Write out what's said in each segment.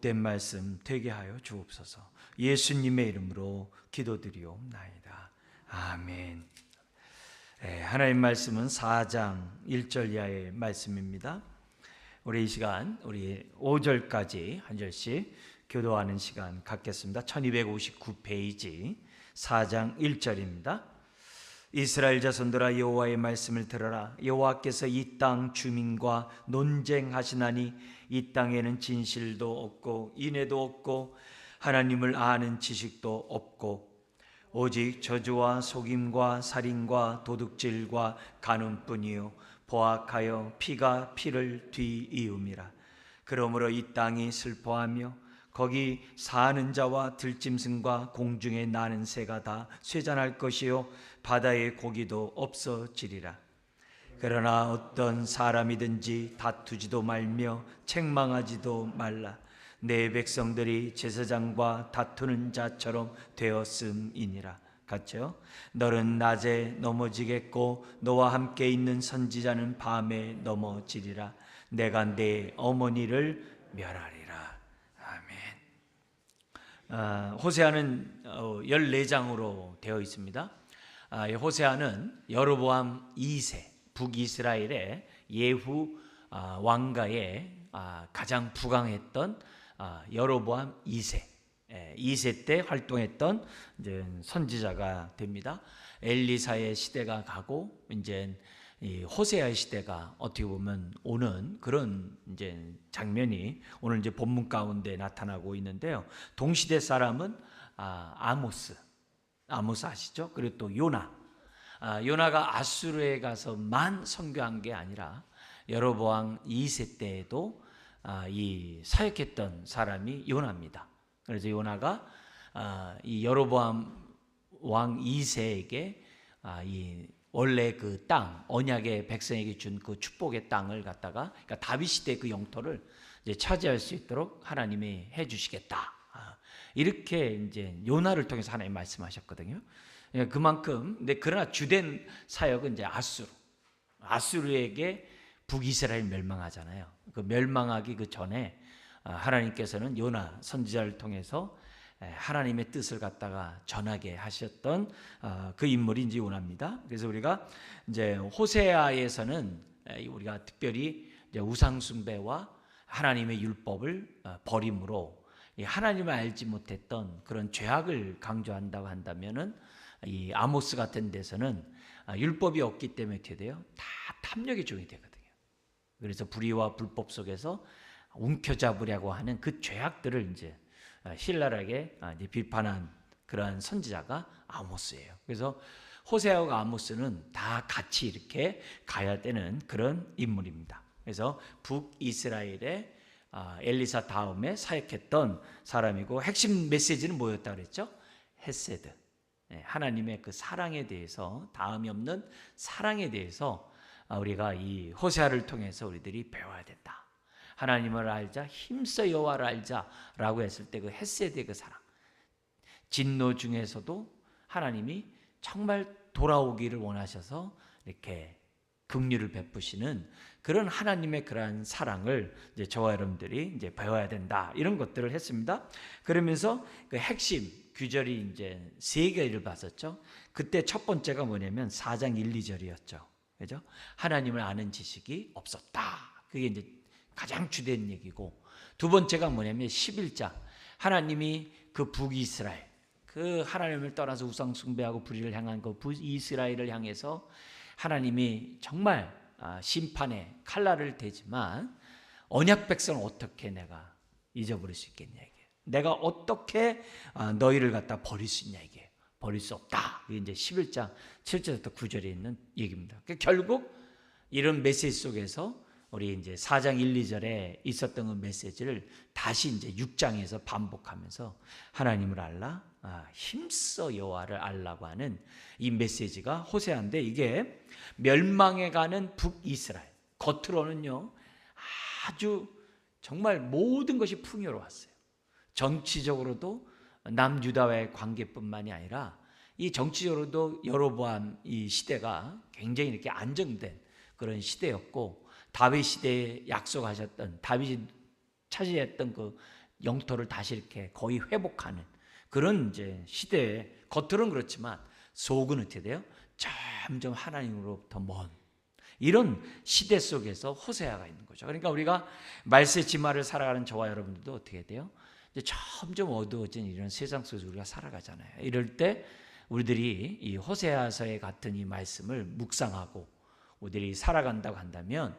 복된 말씀 되게 하여 주옵소서. 예수님의 이름으로 기도드리옵나이다. 아멘. 하나님 말씀은 4장 1절 이하의 말씀입니다. 우리 이 시간 우리 5절까지 한 절씩 교도하는 시간 갖겠습니다. 1259페이지 4장 1절입니다. 이스라엘 자손들아 여호와의 말씀을 들어라. 여호와께서 이 땅 주민과 논쟁하시나니 이 땅에는 진실도 없고 인애도 없고 하나님을 아는 지식도 없고 오직 저주와 속임과 살인과 도둑질과 간음뿐이요 포악하여 피가 피를 뒤이음이라. 그러므로 이 땅이 슬퍼하며 거기 사는 자와 들짐승과 공중에 나는 새가 다 쇠잔할 것이요 바다의 고기도 없어지리라. 그러나 어떤 사람이든지 다투지도 말며 책망하지도 말라. 내 백성들이 제사장과 다투는 자처럼 되었음이니라. 같죠? 너는 낮에 넘어지겠고 너와 함께 있는 선지자는 밤에 넘어지리라. 내가 내 어머니를 멸하리라. 호세아는 14장으로 되어 있습니다. 호세아는 여로보암 2세 북이스라엘의 예후 왕가의 가장 부강했던 여로보암 2세 때 활동했던 이제 선지자가 됩니다. 엘리사의 시대가 가고 이제 이 호세아의 시대가 어떻게 보면 오는 그런 이제 장면이 오늘 이제 본문 가운데 나타나고 있는데요. 동시대 사람은 아모스 아시죠? 그리고 또 요나가 아수르에 가서만 선교한 게 아니라 여로보암 2세 때에도 이 사역했던 사람이 요나입니다. 그래서 요나가 이 여로보암 왕 2세에게 이 원래 그 땅, 언약의 백성에게 준 그 축복의 땅을 갖다가, 그러니까 다윗 시대 그 영토를 이제 차지할 수 있도록 하나님이 해주시겠다. 이렇게 이제 요나를 통해서 하나님 말씀하셨거든요. 그만큼, 근데 그러나 주된 사역은 이제 아수르에게 북이스라엘 멸망하잖아요. 그 멸망하기 그 전에 하나님께서는 요나 선지자를 통해서 하나님의 뜻을 갖다가 전하게 하셨던 그 인물이 이제 요나입니다. 그래서 우리가 이제 호세아에서는 우리가 특별히 이제 우상 숭배와 하나님의 율법을 버림으로 하나님을 알지 못했던 그런 죄악을 강조한다고 한다면은 이 아모스 같은 데서는 율법이 없기 때문에 어떻게 돼요? 다 탐욕의 종이 되거든요. 그래서 불의와 불법 속에서 움켜잡으려고 하는 그 죄악들을 이제 신랄하게 비판한 그러한 선지자가 아모스예요. 그래서 호세아와 아모스는 다 같이 이렇게 가야 되는 그런 인물입니다. 그래서 북이스라엘의 엘리사 다음에 사역했던 사람이고 핵심 메시지는 뭐였다고 그랬죠? 헤세드. 하나님의 그 사랑에 대해서, 다음이 없는 사랑에 대해서 우리가 이 호세아를 통해서 우리들이 배워야 된다. 하나님을 알자, 힘써 여호와를 알자라고 했을 때 그 헤세드의 그 사랑, 진노 중에서도 하나님이 정말 돌아오기를 원하셔서 이렇게 긍휼을 베푸시는 그런 하나님의 그러한 사랑을 이제 저와 여러분들이 이제 배워야 된다, 이런 것들을 했습니다. 그러면서 그 핵심 규절이 이제 세 개를 봤었죠. 그때 첫 번째가 뭐냐면 4장 1, 2절이었죠. 그죠? 하나님을 아는 지식이 없었다. 그게 이제 가장 주된 얘기고, 두 번째가 뭐냐면 11장 하나님이 그 북이스라엘, 그 하나님을 떠나서 우상 숭배하고 불의를 향한 그 북이스라엘을 향해서 하나님이 정말 심판의 칼날을 대지만 언약 백성을 어떻게 내가 잊어버릴 수 있겠냐, 이게 내가 어떻게 너희를 갖다 버릴 수 있냐, 이게 버릴 수 없다. 이게 이제 11장 7절부터 9절에 있는 얘기입니다. 결국 이런 메시지 속에서 우리 이제 4장 1, 2절에 있었던 그 메시지를 다시 이제 6장에서 반복하면서 하나님을 알라, 힘써 여호와를 알라고 하는 이 메시지가 호세아인데, 이게 멸망해 가는 북이스라엘, 겉으로는요 아주 정말 모든 것이 풍요로웠어요. 정치적으로도 남유다와의 관계뿐만이 아니라 이 정치적으로도 여로보암 이 시대가 굉장히 이렇게 안정된 그런 시대였고, 다윗 시대에 약속하셨던, 다윗이 차지했던 그 영토를 다시 이렇게 거의 회복하는 그런 이제 시대에 겉으로는 그렇지만 속은 어떻게 돼요? 점점 하나님으로부터 먼 이런 시대 속에서 호세아가 있는 거죠. 그러니까 우리가 말세 지마를 살아가는 저와 여러분들도 어떻게 돼요? 이제 점점 어두워진 이런 세상 속에서 우리가 살아가잖아요. 이럴 때 우리들이 이 호세아서의 같은 이 말씀을 묵상하고 우리들이 살아간다고 한다면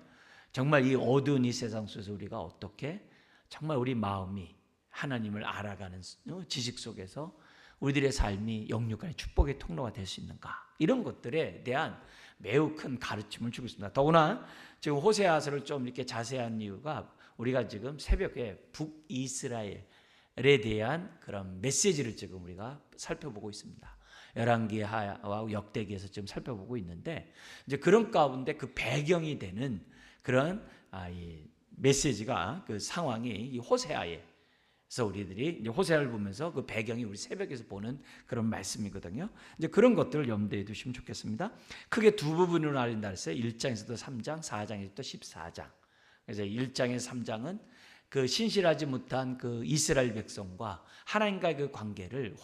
정말 이 어두운 이 세상 속에서 우리가 어떻게 정말 우리 마음이 하나님을 알아가는 지식 속에서 우리들의 삶이 영육간의 축복의 통로가 될 수 있는가, 이런 것들에 대한 매우 큰 가르침을 주고 있습니다. 더구나 지금 호세아서를 좀 이렇게 자세한 이유가 우리가 지금 새벽에 북이스라엘에 대한 그런 메시지를 지금 우리가 살펴보고 있습니다. 열왕기하와 역대기에서 지금 살펴보고 있는데, 이제 그런 가운데 그 배경이 되는 그런 이 메시지가, 그 상황이 이 호세아에, 그래서 우리들이 이제 호세아를 보면서 그 배경이 우리 새벽에서 보는 그런 말씀이거든요. 이제 그런 것들을 염두에 두시면 좋겠습니다. 크게 두 부분으로 나뉜다 했어요. 1장에서도 3장, 4장에서도 14장. 그래서 1장에서 3장은 그 신실하지 못한 그 이스라엘 백성과 하나님과의 그 관계를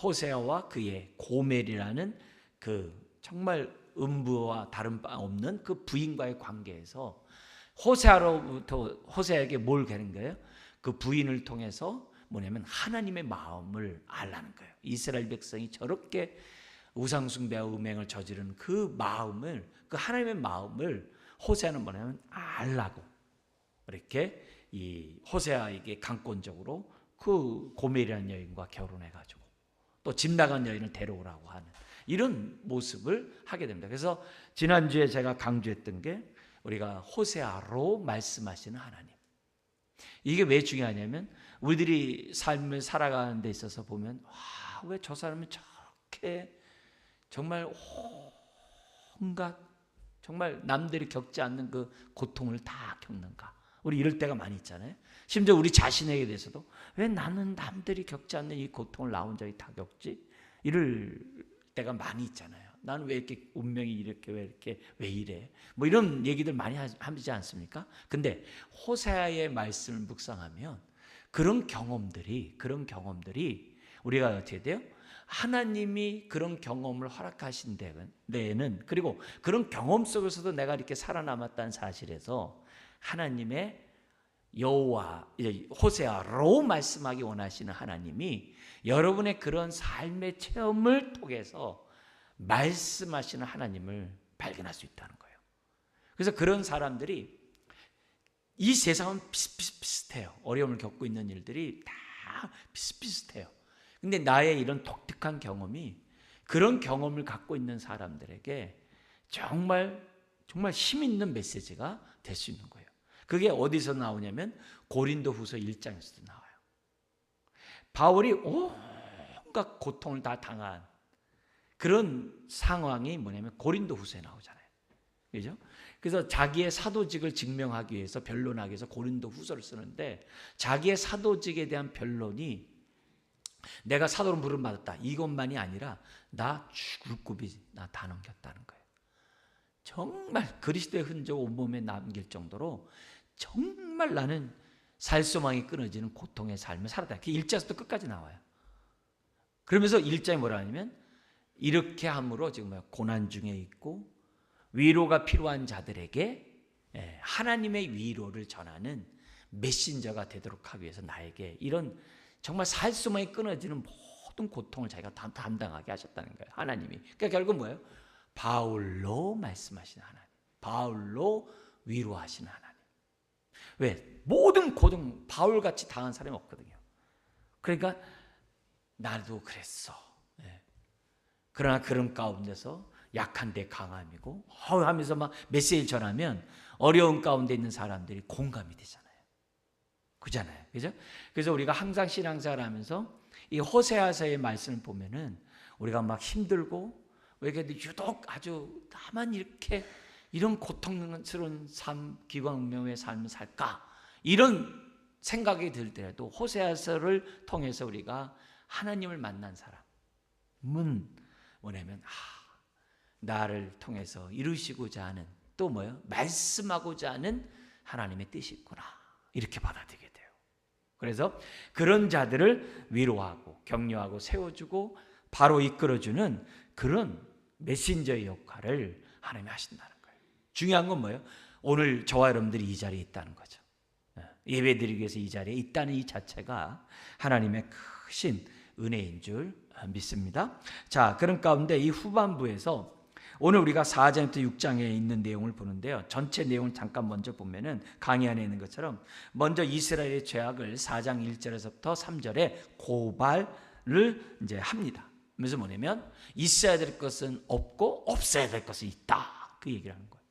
호세아와 그의 고멜이라는 그 정말 음부와 다른 바 없는 그 부인과의 관계에서 호세아에게 뭘 개는 거예요? 그 부인을 통해서 뭐냐면 하나님의 마음을 알라는 거예요. 이스라엘 백성이 저렇게 우상숭배와 음행을 저지르는 그 마음을, 그 하나님의 마음을 호세아는 뭐냐면 알라고, 이렇게 이 호세아에게 강권적으로 그 고멜이라는 여인과 결혼해가지고 또 집 나간 여인을 데려오라고 하는 이런 모습을 하게 됩니다. 그래서 지난주에 제가 강조했던 게 우리가 호세아로 말씀하시는 하나님, 이게 왜 중요하냐면 우리들이 삶을 살아가는 데 있어서 보면, 왜 저 사람은 저렇게 정말 온갖 정말 남들이 겪지 않는 그 고통을 다 겪는가, 우리 이럴 때가 많이 있잖아요. 심지어 우리 자신에게 대해서도 왜 나는 남들이 겪지 않는 이 고통을 나 혼자 다 겪지, 이럴 때가 많이 있잖아요. 나는 왜 이렇게 운명이 이렇게 왜 이래, 뭐 이런 얘기들 많이 하지 않습니까? 근데 호세아의 말씀을 묵상하면 그런 경험들이 우리가 어떻게 돼요? 하나님이 그런 경험을 허락하신 데에는, 그리고 그런 경험 속에서도 내가 이렇게 살아남았다는 사실에서 하나님의 여호와, 호세아로 말씀하기 원하시는 하나님이 여러분의 그런 삶의 체험을 통해서 말씀하시는 하나님을 발견할 수 있다는 거예요. 그래서 그런 사람들이, 이 세상은 비슷비슷해요. 어려움을 겪고 있는 일들이 다 비슷비슷해요. 근데 나의 이런 독특한 경험이 그런 경험을 갖고 있는 사람들에게 정말 힘 있는 메시지가 될 수 있는 거예요. 그게 어디서 나오냐면 고린도후서 1장에서도 나와요. 바울이 온갖 고통을 다 당한 그런 상황이 뭐냐면 고린도후서에 나오잖아요. 그죠? 그래서 자기의 사도직을 증명하기 위해서, 변론하기 위해서 고린도후서를 쓰는데, 자기의 사도직에 대한 변론이 내가 사도로 부름받았다 이것만이 아니라 나 죽을 고비 나 다 넘겼다는 거예요. 정말 그리스도의 흔적 온몸에 남길 정도로 정말 나는 살소망이 끊어지는 고통의 삶을 살았다. 그 1장에서도 끝까지 나와요. 그러면서 1장에 뭐라 하냐면, 이렇게 함으로 지금 고난 중에 있고 위로가 필요한 자들에게 하나님의 위로를 전하는 메신저가 되도록 하기 위해서 나에게 이런 정말 살수만이 끊어지는 모든 고통을 자기가 담당하게 하셨다는 거예요, 하나님이. 그러니까 결국 뭐예요? 바울로 말씀하시는 하나님, 바울로 위로하시는 하나님. 왜? 모든 고통 바울같이 당한 사람이 없거든요. 그러니까 나도 그랬어. 그러나 그런 가운데서 약한데 강함이고 하면서 막 메시지를 전하면 어려운 가운데 있는 사람들이 공감이 되잖아요. 그잖아요. 그죠? 그래서 우리가 항상 신앙생활 하면서 이 호세아서의 말씀을 보면은 우리가 막 힘들고 왜 그래도 유독 아주 나만 이런 고통스러운 삶, 기광명의 삶을 살까? 이런 생각이 들 때라도 호세아서를 통해서 우리가 하나님을 만난 사람은 뭐냐면, 나를 통해서 이루시고자 하는, 또 뭐예요? 말씀하고자 하는 하나님의 뜻이 있구나, 이렇게 받아들이게 돼요. 그래서 그런 자들을 위로하고 격려하고 세워주고 바로 이끌어주는 그런 메신저의 역할을 하나님이 하신다는 거예요. 중요한 건 뭐예요? 오늘 저와 여러분들이 이 자리에 있다는 거죠. 예배드리기 위해서 이 자리에 있다는 이 자체가 하나님의 크신 은혜인 줄 믿습니다. 자, 그런 가운데 이 후반부에서 오늘 우리가 4장부터 6장에 있는 내용을 보는데요. 전체 내용을 잠깐 먼저 보면은 강의 안에 있는 것처럼 먼저 이스라엘의 죄악을 4장 1절에서부터 3절에 고발을 이제 합니다. 그래서 뭐냐면 있어야 될 것은 없고 없어야 될 것은 있다. 그 얘기를 하는 거예요.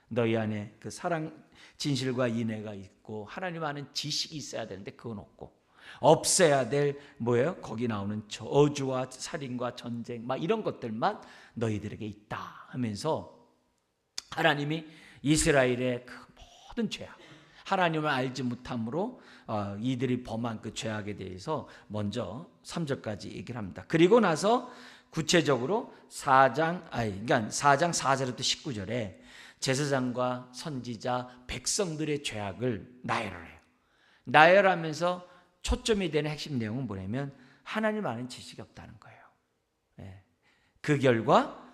너희 안에 그 사랑, 진실과 인애가 있고 하나님 아는 지식이 있어야 되는데 그건 없고 없애야 될 뭐예요? 거기 나오는 저주와 살인과 전쟁 막 이런 것들만 너희들에게 있다 하면서 하나님이 이스라엘의 그 모든 죄악, 하나님을 알지 못함으로 이들이 범한 그 죄악에 대해서 먼저 3절까지 얘기를 합니다. 그리고 나서 구체적으로 4장 4절부터 19절에 제사장과 선지자, 백성들의 죄악을 나열을 해요. 나열하면서 초점이 되는 핵심 내용은 뭐냐면 하나님 아는 지식이 없다는 거예요. 그 결과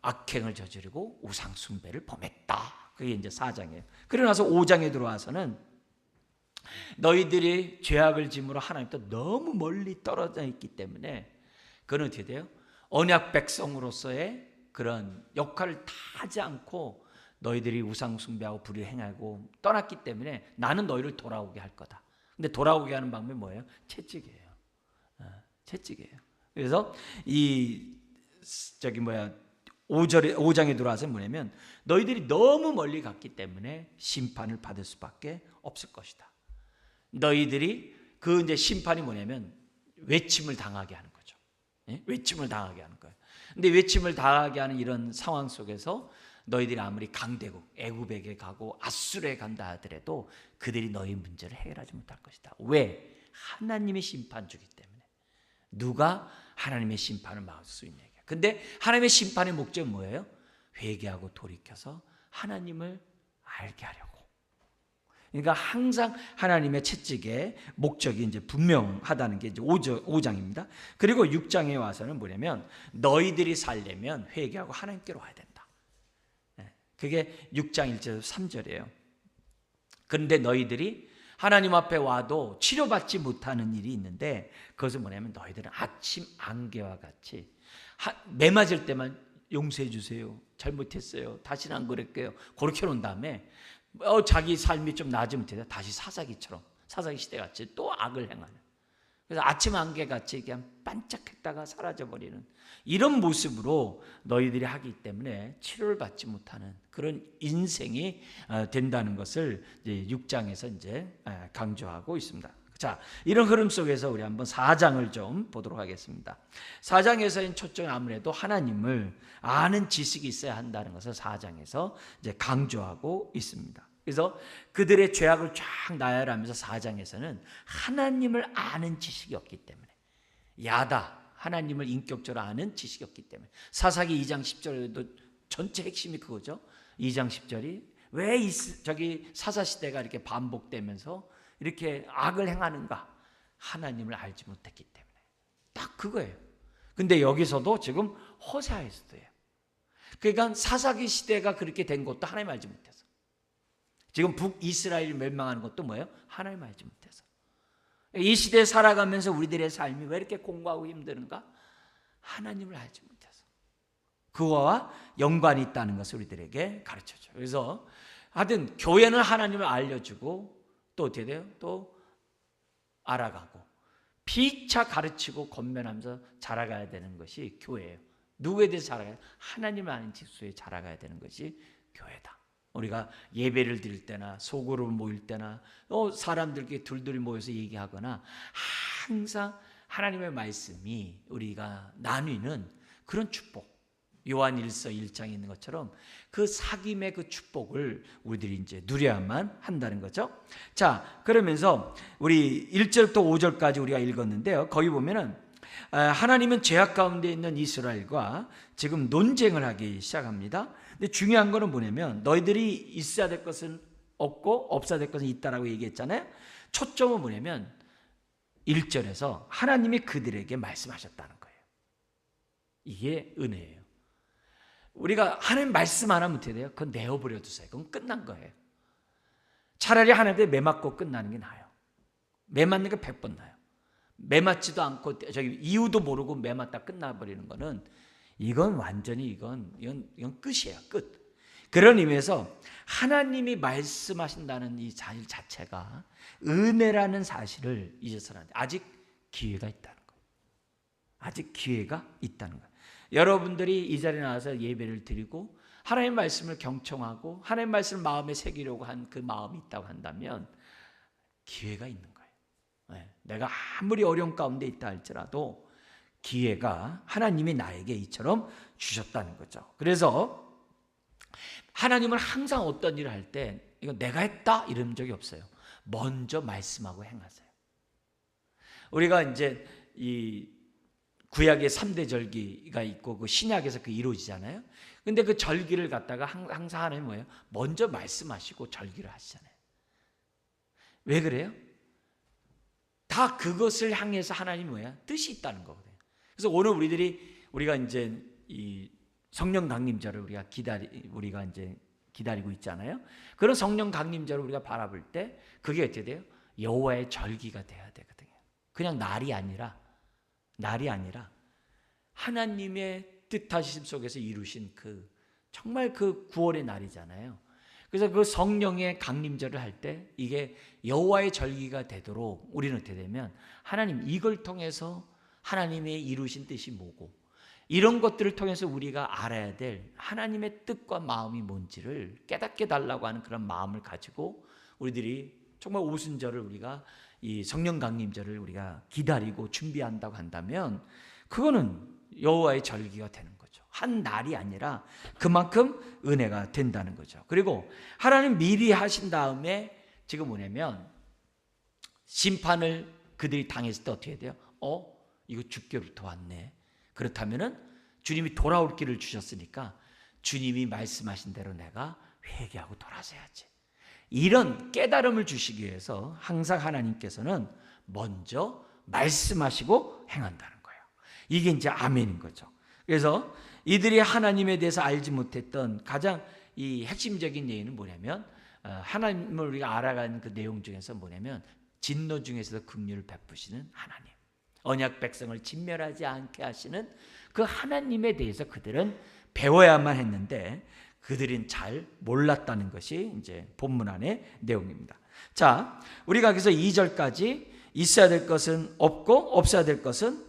악행을 저지르고 우상 숭배를 범했다. 그게 이제 4장이에요. 그러고 나서 5장에 들어와서는 너희들이 죄악을 짐으로 하나님부터 너무 멀리 떨어져 있기 때문에 그건 어떻게 돼요? 언약 백성으로서의 그런 역할을 다 하지 않고 너희들이 우상 숭배하고 불의를 행하고 떠났기 때문에 나는 너희를 돌아오게 할 거다. 근데 돌아오게 하는 방법이 뭐예요? 채찍이에요. 채찍이에요. 그래서 이 5장에 들어와서 뭐냐면 너희들이 너무 멀리 갔기 때문에 심판을 받을 수밖에 없을 것이다. 너희들이 그 이제 심판이 뭐냐면 외침을 당하게 하는 거죠. 외침을 당하게 하는 거예요. 근데 외침을 당하게 하는 이런 상황 속에서 너희들이 아무리 강대국 애굽에게 가고 아수르에 간다 하더라도 그들이 너희 문제를 해결하지 못할 것이다. 왜? 하나님의 심판주기 때문에. 누가 하나님의 심판을 막을 수 있냐. 근데 하나님의 심판의 목적은 뭐예요? 회개하고 돌이켜서 하나님을 알게 하려고. 그러니까 항상 하나님의 채찍의 목적이 이제 분명하다는 게 이제 5장입니다. 그리고 6장에 와서는 뭐냐면 너희들이 살려면 회개하고 하나님께로 와야 된다. 그게 6장 1절 3절이에요. 그런데 너희들이 하나님 앞에 와도 치료받지 못하는 일이 있는데 그것은 뭐냐면 너희들은 아침 안개와 같이 매 맞을 때만 용서해 주세요. 잘못했어요. 다시는 안 그럴게요. 그렇게 놓은 다음에 자기 삶이 좀 나아지면 다시 사사기처럼 사사기 시대같이 또 악을 행하는. 그래서 아침 안개같이 그냥 반짝했다가 사라져버리는 이런 모습으로 너희들이 하기 때문에 치료를 받지 못하는 그런 인생이 된다는 것을 이제 6장에서 이제 강조하고 있습니다. 자, 이런 흐름 속에서 우리 한번 4장을 좀 보도록 하겠습니다. 4장에서의 초점이 아무래도 하나님을 아는 지식이 있어야 한다는 것을 4장에서 이제 강조하고 있습니다. 그래서 그들의 죄악을 쫙 나열하면서 4장에서는 하나님을 아는 지식이 없기 때문에 야다, 하나님을 인격적으로 아는 지식이 없기 때문에 사사기 2장 10절에도 전체 핵심이 그거죠. 2장 10절이 왜 저기 사사시대가 이렇게 반복되면서 이렇게 악을 행하는가? 하나님을 알지 못했기 때문에. 딱 그거예요. 근데 여기서도 지금 호세아에서도요. 그러니까 사사기 시대가 그렇게 된 것도 하나님 알지 못해서. 지금 북이스라엘이 멸망하는 것도 뭐예요? 하나님 알지 못해서. 이 시대에 살아가면서 우리들의 삶이 왜 이렇게 공고하고 힘드는가? 하나님을 알지 못해서. 그와 연관이 있다는 것을 우리들에게 가르쳐줘요. 그래서 하여튼 교회는 하나님을 알려주고 또 어떻게 돼요? 또 알아가고 피차 가르치고 권면하면서 자라가야 되는 것이 교회예요. 누구에 대해서 자라가야 돼요? 하나님을 아는 지수에 자라가야 되는 것이 교회다. 우리가 예배를 드릴 때나 소그룹 모일 때나 사람들끼리 둘둘이 모여서 얘기하거나 항상 하나님의 말씀이 우리가 나누는 그런 축복, 요한일서 1장에 있는 것처럼 그 사귐의 그 축복을 우리들이 이제 누려야만 한다는 거죠. 자, 그러면서 우리 1절부터 5절까지 우리가 읽었는데요. 거기 보면은 하나님은 죄악 가운데 있는 이스라엘과 지금 논쟁을 하기 시작합니다. 근데 중요한 거는 뭐냐면 너희들이 있어야 될 것은 없고 없어야 될 것은 있다라고 얘기했잖아요. 초점은 뭐냐면 1절에서 하나님이 그들에게 말씀하셨다는 거예요. 이게 은혜예요. 우리가 하나님 말씀 안 하면 어떻게 돼요? 그건 내어버려 두세요. 그건 끝난 거예요. 차라리 하나님께 매 맞고 끝나는 게 나아요. 매 맞는 게 100번 나아요. 매 맞지도 않고 이유도 모르고 매 맞다 끝나버리는 거는 이건 완전히 이건 끝이에요. 끝. 그런 의미에서 하나님이 말씀하신다는 이 사실 자체가 은혜라는 사실을 잊어서는 안 돼요. 아직 기회가 있다는 거예요. 아직 기회가 있다는 거예요. 여러분들이 이 자리에 나와서 예배를 드리고 하나님의 말씀을 경청하고 하나님의 말씀을 마음에 새기려고 한 그 마음이 있다고 한다면 기회가 있는 거예요. 내가 아무리 어려운 가운데 있다 할지라도 기회가 하나님이 나에게 이처럼 주셨다는 거죠. 그래서 하나님은 항상 어떤 일을 할 때 이거 내가 했다 이런 적이 없어요. 먼저 말씀하고 행하세요. 우리가 이제 이 구약의 3대 절기가 있고 그 신약에서 그 이루어지잖아요. 근데 그 절기를 갖다가 항상 하나님 뭐예요? 먼저 말씀하시고 절기를 하시잖아요. 왜 그래요? 다 그것을 향해서 하나님이 뭐야? 뜻이 있다는 거거든요. 그래서 오늘 우리가 이제 이 성령 강림절을 우리가 이제 기다리고 있잖아요. 그런 성령 강림절을 우리가 바라볼 때 그게 어떻게 돼요? 여호와의 절기가 돼야 되거든요. 그냥 날이 아니라 하나님의 뜻하심 속에서 이루신 정말 그 구원의 날이잖아요. 그래서 그 성령의 강림절을 할 때 이게 여호와의 절기가 되도록 우리는 어떻게 되면 하나님 이걸 통해서 하나님의 이루신 뜻이 뭐고 이런 것들을 통해서 우리가 알아야 될 하나님의 뜻과 마음이 뭔지를 깨닫게 달라고 하는 그런 마음을 가지고 우리들이 정말 오순절을 우리가 이 성령 강림절을 우리가 기다리고 준비한다고 한다면 그거는 여호와의 절기가 되는 거죠. 한 날이 아니라 그만큼 은혜가 된다는 거죠. 그리고 하나님 미리 하신 다음에 지금 뭐냐면 심판을 그들이 당했을 때 어떻게 해야 돼요? 이거 주께로부터 왔네. 그렇다면은 주님이 돌아올 길을 주셨으니까 주님이 말씀하신 대로 내가 회개하고 돌아서야지. 이런 깨달음을 주시기 위해서 항상 하나님께서는 먼저 말씀하시고 행한다는 거예요. 이게 이제 아멘인 거죠. 그래서 이들이 하나님에 대해서 알지 못했던 가장 이 핵심적인 예는 뭐냐면 하나님을 우리가 알아가는 그 내용 중에서 뭐냐면 진노 중에서도 긍휼을 베푸시는 하나님, 언약 백성을 진멸하지 않게 하시는 그 하나님에 대해서 그들은 배워야만 했는데 그들은 잘 몰랐다는 것이 이제 본문 안의 내용입니다. 자, 우리가 여기서 2절까지 있어야 될 것은 없고 없어야 될 것은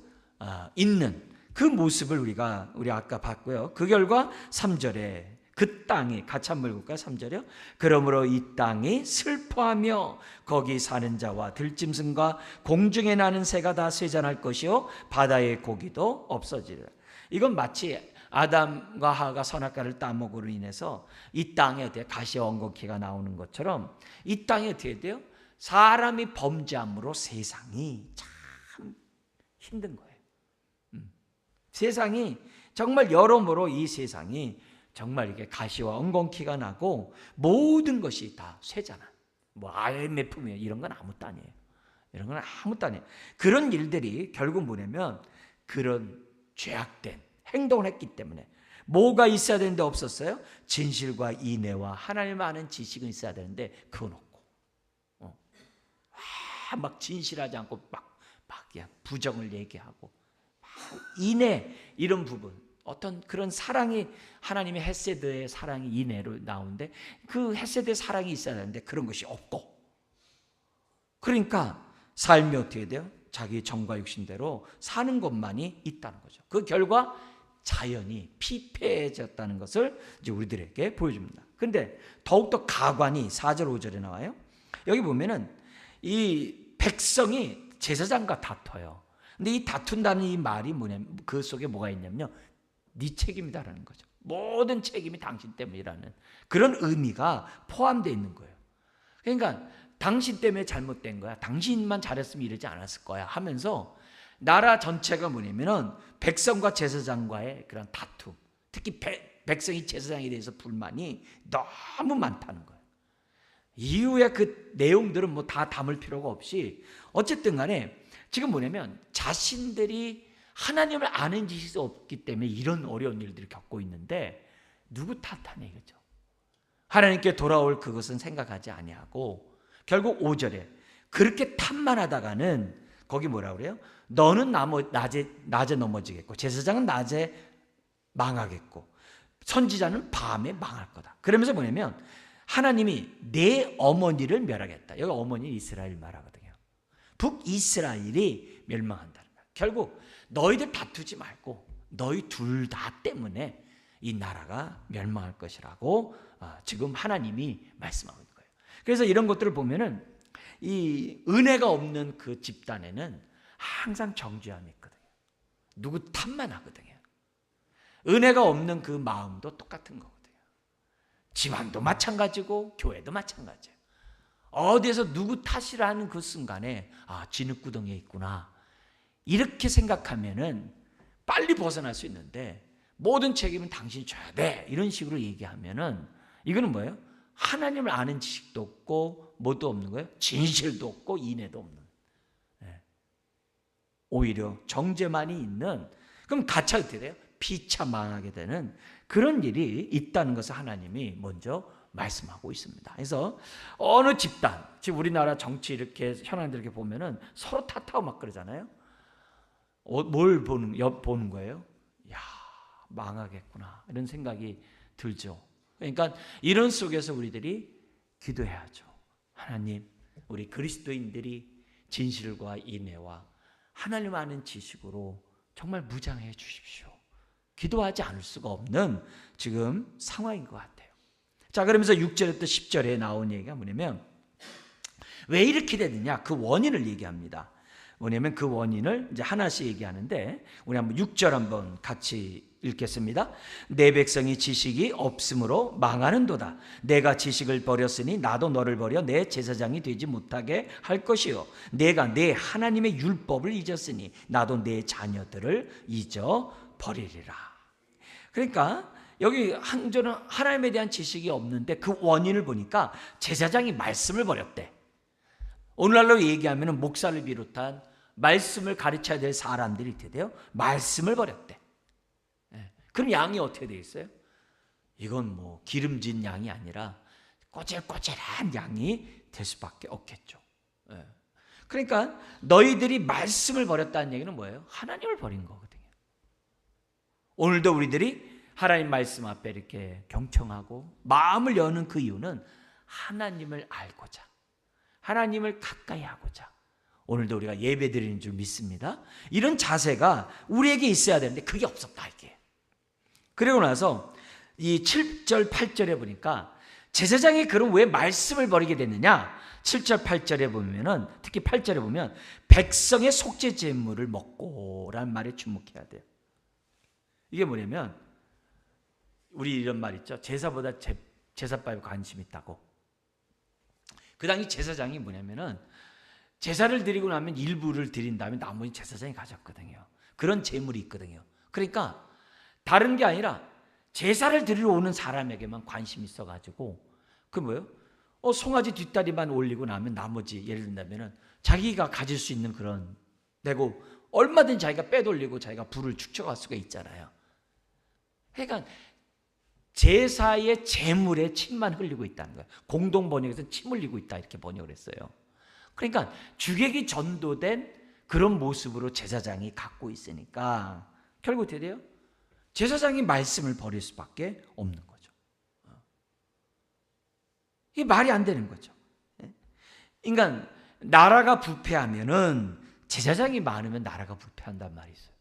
있는 그 모습을 우리 아까 봤고요. 그 결과 3절에 그 땅이 같이 한번 읽을까요? 3절이요. 그러므로 이 땅이 슬퍼하며 거기 사는 자와 들짐승과 공중에 나는 새가 다 쇠잔할 것이요 바다의 고기도 없어지리라. 이건 마치 아담과 하와가 선악과를 따먹으로 인해서 이 땅에 가시와 엉겅퀴가 나오는 것처럼 이 땅에 어떻게 돼요? 사람이 범죄함으로 세상이 참 힘든 거예요. 세상이 정말 여러모로 이 세상이 정말 이게 가시와 엉겅퀴가 나고 모든 것이 다 쇠잖아. IMF며 이런 건 아무것도 아니에요. 이런 건 아무것도 아니에요. 그런 일들이 결국 뭐냐면 그런 죄악된 행동을 했기 때문에 뭐가 있어야 되는데 없었어요? 진실과 인애와 하나님을 아는 지식은 있어야 되는데 그건 없고 막 진실하지 않고 막 그냥 부정을 얘기하고 인애 이런 부분 어떤 그런 사랑이 하나님의 헤세드의 사랑이 인애로 나오는데 그 헤세드의 사랑이 있어야 되는데 그런 것이 없고 그러니까 삶이 어떻게 돼요? 자기 정과 육신대로 사는 것만이 있다는 거죠. 그 결과 자연이 피폐해졌다는 것을 이제 우리들에게 보여줍니다. 그런데 더욱더 가관이 4절 5절에 나와요. 여기 보면은 이 백성이 제사장과 다퉈요. 근데 이 다툰다는 이 말이 뭐냐면 그 속에 뭐가 있냐면요. 네 책임이다라는 거죠. 모든 책임이 당신 때문이라는 그런 의미가 포함되어 있는 거예요. 그러니까 당신 때문에 잘못된 거야. 당신만 잘했으면 이러지 않았을 거야 하면서 나라 전체가 뭐냐면은 백성과 제사장과의 그런 다툼, 특히 백성이 제사장에 대해서 불만이 너무 많다는 거예요. 이후에 그 내용들은 뭐 다 담을 필요가 없이 어쨌든 간에 지금 뭐냐면 자신들이 하나님을 아는 지식이 없기 때문에 이런 어려운 일들을 겪고 있는데 누구 탓하냐 이거죠. 하나님께 돌아올 그것은 생각하지 아니하고 결국 5절에 그렇게 탐만하다가는 거기 뭐라 그래요? 너는 낮에 넘어지겠고 제사장은 낮에 망하겠고 선지자는 밤에 망할 거다. 그러면서 뭐냐면 하나님이 내 어머니를 멸하겠다. 여기 어머니 이스라엘 말하거든요. 북이스라엘이 멸망한다는 거예요. 결국 너희들 다투지 말고 너희 둘 다 때문에 이 나라가 멸망할 것이라고 지금 하나님이 말씀하고 있는 거예요. 그래서 이런 것들을 보면은 이 은혜가 없는 그 집단에는 항상 정죄함이 있거든요. 누구 탓만 하거든요. 은혜가 없는 그 마음도 똑같은 거거든요. 집안도 마찬가지고 교회도 마찬가지예요. 어디에서 누구 탓이라는 그 순간에 진흙구덩이에 있구나 이렇게 생각하면은 빨리 벗어날 수 있는데 모든 책임은 당신이 져야 돼 이런 식으로 얘기하면은 이거는 뭐예요? 하나님을 아는 지식도 없고 뭐도 없는 거예요? 진실도 없고 인애도 없는, 오히려 정죄만이 있는, 그럼 같이 어떻게 돼요? 비참망하게 되는 그런 일이 있다는 것을 하나님이 먼저 말씀하고 있습니다. 그래서 어느 집단, 지금 우리나라 정치 이렇게 현안들 이렇게 보면은 서로 탓하고 막 그러잖아요. 뭘 보는 거예요? 야, 망하겠구나 이런 생각이 들죠. 그러니까 이런 속에서 우리들이 기도해야죠. 하나님, 우리 그리스도인들이 진실과 인애와 하나님 아는 지식으로 정말 무장해 주십시오. 기도하지 않을 수가 없는 지금 상황인 것 같아요. 자, 그러면서 6절부터 10절에 나온 얘기가 뭐냐면 왜 이렇게 되느냐 그 원인을 얘기합니다. 뭐냐면 그 원인을 이제 하나씩 얘기하는데 우리 한번 6절 한번 같이 읽겠습니다. 내 백성이 지식이 없으므로 망하는도다. 내가 지식을 버렸으니 나도 너를 버려 내 제사장이 되지 못하게 할 것이요 내가 내 하나님의 율법을 잊었으니 나도 내 자녀들을 잊어버리리라. 그러니까 여기 한절은 하나님에 대한 지식이 없는데 그 원인을 보니까 제사장이 말씀을 버렸대. 오늘날로 얘기하면 목사를 비롯한 말씀을 가르쳐야 될 사람들이 이렇게 돼요. 말씀을 버렸대. 그럼 양이 어떻게 되어 있어요? 이건 뭐 기름진 양이 아니라 꼬질꼬질한 양이 될 수밖에 없겠죠. 그러니까 너희들이 말씀을 버렸다는 얘기는 뭐예요? 하나님을 버린 거거든요. 오늘도 우리들이 하나님 말씀 앞에 이렇게 경청하고 마음을 여는 그 이유는 하나님을 알고자, 하나님을 가까이 하고자 오늘도 우리가 예배 드리는 줄 믿습니다. 이런 자세가 우리에게 있어야 되는데 그게 없었다 이게. 그리고 나서 이 7절 8절에 보니까 제사장이 그럼 왜 말씀을 버리게 됐느냐? 7절 8절에 보면은 특히 8절에 보면 백성의 속죄 제물을 먹고라는 말에 주목해야 돼요. 이게 뭐냐면 우리 이런 말 있죠. 제사보다 제사밥에 관심이 있다고. 그 당시 제사장이 뭐냐면은 제사를 드리고 나면 일부를 드린 다음에 나머지 제사장이 가졌거든요. 그런 제물이 있거든요. 그러니까 다른 게 아니라 제사를 드리러 오는 사람에게만 관심이 있어가지고 그 뭐예요? 송아지 뒷다리만 올리고 나면 나머지 예를 든다면은 자기가 가질 수 있는 그런 내고 얼마든지 자기가 빼돌리고 자기가 불을 축적할 수가 있잖아요. 그러니까 제사의 제물에 침만 흘리고 있다는 거예요. 공동 번역에서는 침 흘리고 있다 이렇게 번역을 했어요. 그러니까 주객이 전도된 그런 모습으로 제사장이 갖고 있으니까 결국 어떻게 돼요? 제사장이 말씀을 버릴 수밖에 없는 거죠. 이게 말이 안 되는 거죠. 그러니까 나라가 부패하면은 제사장이 많으면 나라가 부패한단 말이 있어요.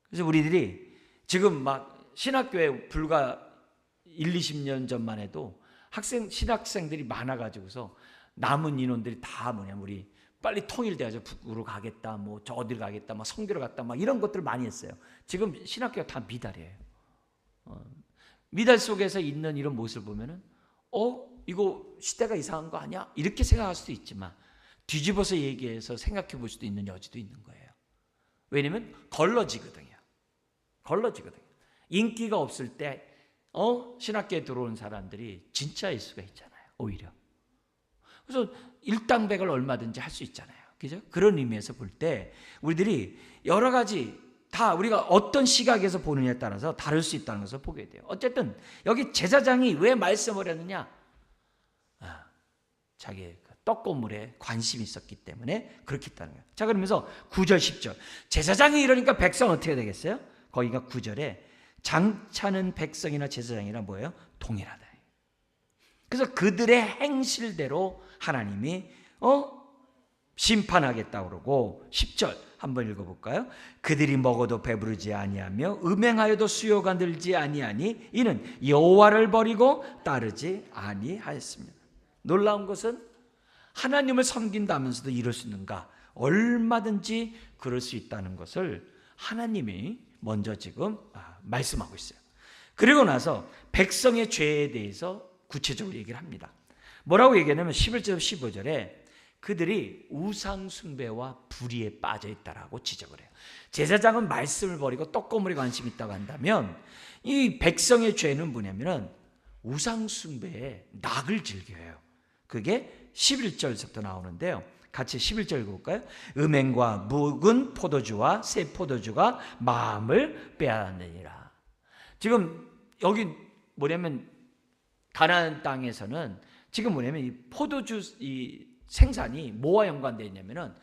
그래서 우리들이 지금 막 신학교에 불과 1, 20년 전만 해도 신학생들이 많아가지고서 남은 인원들이 다 뭐냐면 우리 빨리 통일돼야죠. 북으로 가겠다, 뭐 저 어디로 가겠다, 막 선교로 갔다, 막 이런 것들을 많이 했어요. 지금 신학교가 다 미달이에요. 미달 속에서 있는 이런 모습을 보면은 이거 시대가 이상한 거 아니야? 이렇게 생각할 수도 있지만 뒤집어서 얘기해서 생각해 볼 수도 있는 여지도 있는 거예요. 왜냐면 걸러지거든요. 인기가 없을 때 신학교에 들어온 사람들이 진짜일 수가 있잖아요. 오히려. 그래서 일당백을 얼마든지 할 수 있잖아요. 그죠? 그런 의미에서 볼 때 우리들이 여러 가지 다 우리가 어떤 시각에서 보느냐에 따라서 다를 수 있다는 것을 보게 돼요. 어쨌든 여기 제사장이 왜 말씀을 했느냐? 자기의 떡고물에 관심이 있었기 때문에 그렇게 했다는 거예요. 자, 그러면서 9절 10절 제사장이 이러니까 백성 어떻게 되겠어요? 거기가 9절에 장차는 백성이나 제사장이나 뭐예요? 동일하다. 그래서 그들의 행실대로 하나님이 심판하겠다고 그러고 10절 한번 읽어볼까요? 그들이 먹어도 배부르지 아니하며 음행하여도 수요가 늘지 아니하니 이는 여호와를 버리고 따르지 아니하였습니다. 놀라운 것은 하나님을 섬긴다면서도 이럴 수 있는가? 얼마든지 그럴 수 있다는 것을 하나님이 먼저 지금 말씀하고 있어요. 그리고 나서 백성의 죄에 대해서 구체적으로 얘기를 합니다. 뭐라고 얘기하냐면 11절 15절에 그들이 우상 숭배와 불의에 빠져 있다라고 지적을 해요. 제사장은 말씀을 버리고 떡고물에 관심이 있다고 한다면 이 백성의 죄는 뭐냐면은 우상 숭배에 낙을 즐겨요. 그게 11절부터 나오는데요. 같이 11절 읽어볼까요? 음행과 묵은 포도주와 새 포도주가 마음을 빼앗느니라. 지금 여기 뭐냐면 가나안 땅에서는 지금 뭐냐면 이 포도주 이 생산이 뭐와 연관되어 있냐면은